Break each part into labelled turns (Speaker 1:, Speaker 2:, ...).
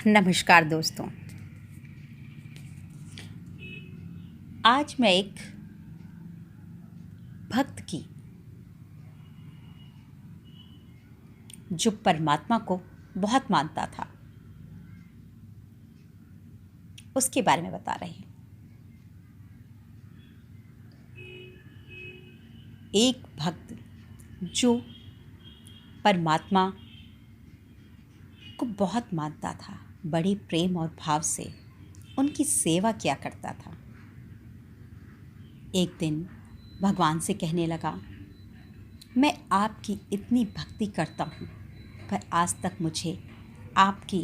Speaker 1: नमस्कार दोस्तों। आज मैं एक भक्त की जो परमात्मा को बहुत मानता था उसके बारे में बता रही हूँ। एक भक्त जो परमात्मा को बहुत मानता था, बड़े प्रेम और भाव से उनकी सेवा किया करता था। एक दिन भगवान से कहने लगा, मैं आपकी इतनी भक्ति करता हूँ पर आज तक मुझे आपकी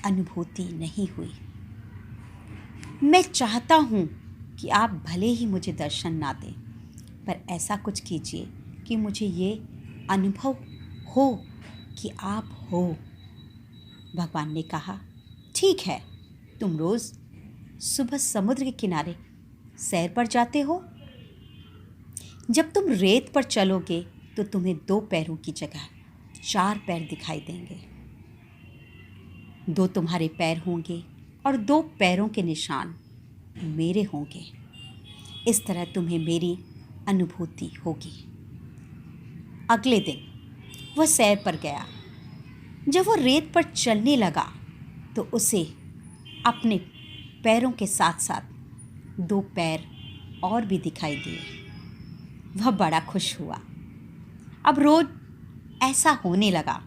Speaker 1: अनुभूति नहीं हुई। मैं चाहता हूँ कि आप भले ही मुझे दर्शन ना दें, पर ऐसा कुछ कीजिए कि मुझे ये अनुभव हो कि आप हो। भगवान ने कहा, ठीक है, तुम रोज़ सुबह समुद्र के किनारे सैर पर जाते हो। जब तुम रेत पर चलोगे तो तुम्हें 2 पैरों की जगह 4 पैर दिखाई देंगे। 2 तुम्हारे पैर होंगे और 2 पैरों के निशान मेरे होंगे। इस तरह तुम्हें मेरी अनुभूति होगी। अगले दिन वह सैर पर गया। जब वो रेत पर चलने लगा तो उसे अपने पैरों के साथ साथ 2 पैर और भी दिखाई दिए। वह बड़ा खुश हुआ। अब रोज ऐसा होने लगा।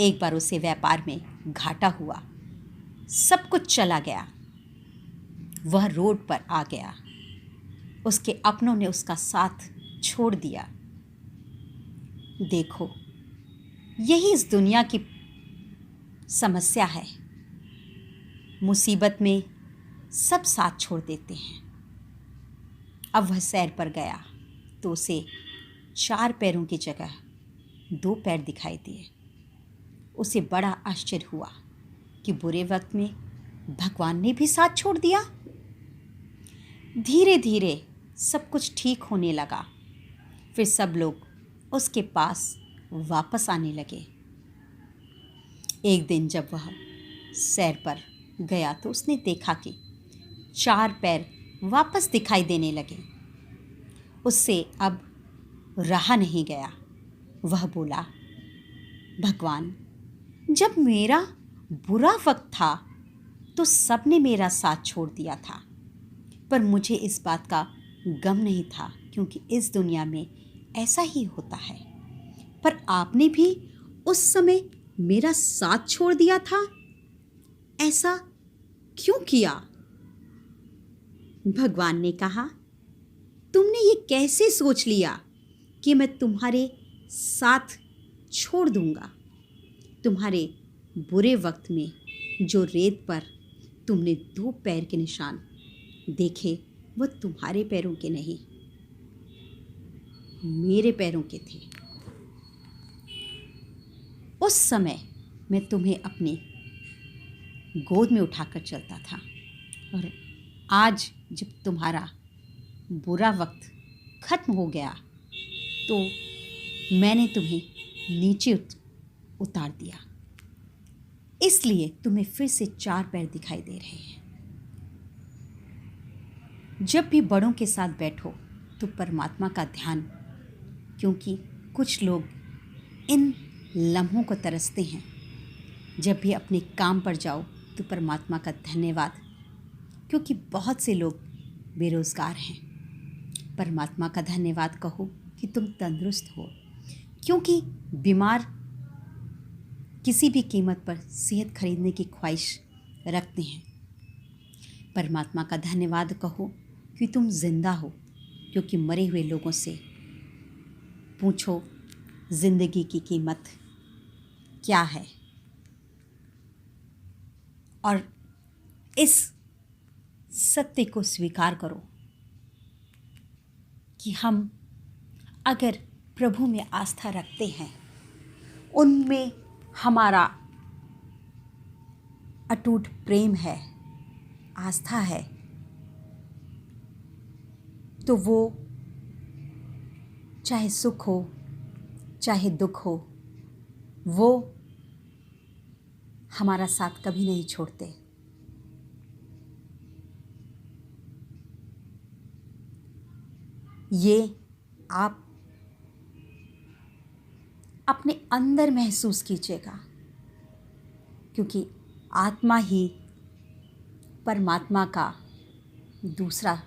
Speaker 1: एक बार उसे व्यापार में घाटा हुआ, सब कुछ चला गया। वह रोड पर आ गया। उसके अपनों ने उसका साथ छोड़ दिया। देखो, यही इस दुनिया की समस्या है। मुसीबत में सब साथ छोड़ देते हैं। अब वह सैर पर गया तो उसे 4 पैरों की जगह 2 पैर दिखाई दिए। उसे बड़ा आश्चर्य हुआ कि बुरे वक्त में भगवान ने भी साथ छोड़ दिया। धीरे धीरे सब कुछ ठीक होने लगा। फिर सब लोग उसके पास वापस आने लगे। एक दिन जब वह सैर पर गया तो उसने देखा कि 4 पैर वापस दिखाई देने लगे। उससे अब रहा नहीं गया। वह बोला, भगवान, जब मेरा बुरा वक्त था तो सबने मेरा साथ छोड़ दिया था, पर मुझे इस बात का गम नहीं था क्योंकि इस दुनिया में ऐसा ही होता है। पर आपने भी उस समय मेरा साथ छोड़ दिया था। ऐसा क्यों किया? भगवान ने कहा, तुमने ये कैसे सोच लिया कि मैं तुम्हारे साथ छोड़ दूंगा? तुम्हारे बुरे वक्त में जो रेत पर तुमने 2 पैर के निशान देखे वो तुम्हारे पैरों के नहीं, मेरे पैरों के थे। उस समय मैं तुम्हें अपनी गोद में उठाकर चलता था, और आज जब तुम्हारा बुरा वक्त खत्म हो गया तो मैंने तुम्हें नीचे उतार दिया। इसलिए तुम्हें फिर से 4 पैर दिखाई दे रहे हैं। जब भी बड़ों के साथ बैठो तो परमात्मा का ध्यान, क्योंकि कुछ लोग इन लम्हों को तरसते हैं। जब भी अपने काम पर जाओ तो परमात्मा का धन्यवाद, क्योंकि बहुत से लोग बेरोज़गार हैं। परमात्मा का धन्यवाद कहो कि तुम तंदुरुस्त हो, क्योंकि बीमार किसी भी कीमत पर सेहत खरीदने की ख्वाहिश रखते हैं। परमात्मा का धन्यवाद कहो कि तुम जिंदा हो, क्योंकि मरे हुए लोगों से पूछो जिंदगी की कीमत क्या है। और इस सत्य को स्वीकार करो कि हम अगर प्रभु में आस्था रखते हैं, उनमें हमारा अटूट प्रेम है, आस्था है, तो वो चाहे सुख हो चाहे दुख हो, वो हमारा साथ कभी नहीं छोड़ते। ये आप अपने अंदर महसूस कीजिएगा, क्योंकि आत्मा ही परमात्मा का दूसरा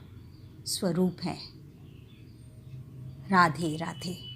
Speaker 1: स्वरूप है। राधे राधे।